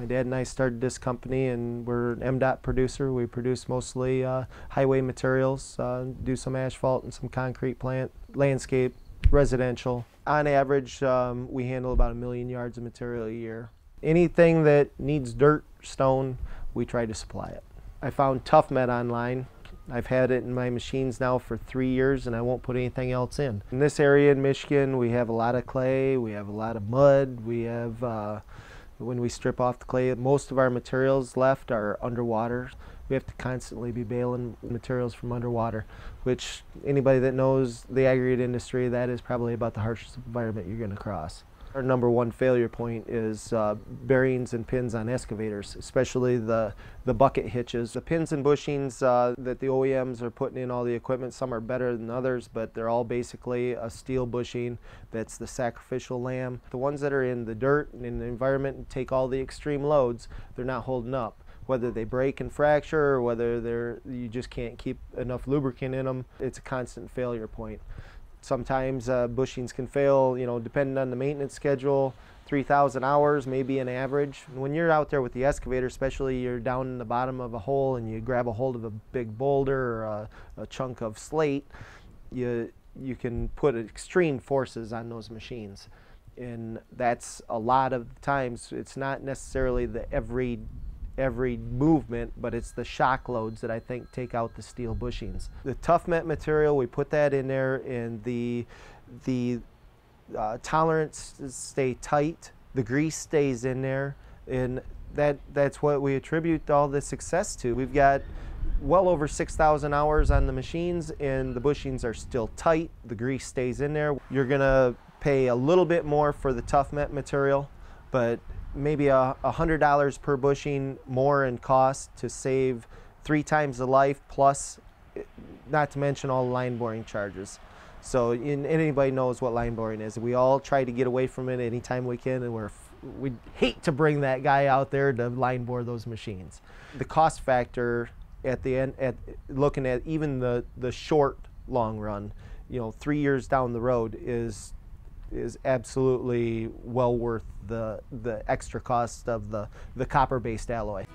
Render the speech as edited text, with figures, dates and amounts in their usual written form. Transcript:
My dad and I started this company, and we're an MDOT producer. We produce mostly highway materials, do some asphalt and some concrete plant, landscape, residential. On average, we handle about 1 million yards of material a year. Anything that needs dirt, stone, we try to supply it. I found ToughMet online. I've had it in my machines now for 3 years, and I won't put anything else in. In this area in Michigan, we have a lot of clay, we have a lot of mud, we have, when we strip off the clay, most of our materials left are underwater. We have to constantly be bailing materials from underwater, which anybody that knows the aggregate industry, that is probably about the harshest environment you're going to cross. Our number one failure point is bearings and pins on excavators, especially the bucket hitches. The pins and bushings that the OEMs are putting in all the equipment, some are better than others, but they're all basically a steel bushing that's the sacrificial lamb. The ones that are in the dirt and in the environment and take all the extreme loads, they're not holding up. Whether they break and fracture or whether you just can't keep enough lubricant in them, it's a constant failure point. Sometimes bushings can fail, you know, depending on the maintenance schedule, 3,000 hours, maybe an average. When you're out there with the excavator, especially you're down in the bottom of a hole and you grab a hold of a big boulder or a chunk of slate, you can put extreme forces on those machines. And that's a lot of times, it's not necessarily the every movement, but it's the shock loads that I think take out the steel bushings. The ToughMet material, we put that in there, and the tolerances stay tight, the grease stays in there, and that's what we attribute all the success to. We've got well over 6,000 hours on the machines, and the bushings are still tight, the grease stays in there. You're gonna pay a little bit more for the ToughMet material, but maybe $100 per bushing more in cost to save 3 times the life, plus not to mention all the line boring charges. So anybody knows what line boring is. We all try to get away from it anytime we can, and we hate to bring that guy out there to line bore those machines. The cost factor at the end, looking at even the short long run, you know, 3 years down the road is absolutely well worth the extra cost of the copper-based alloy.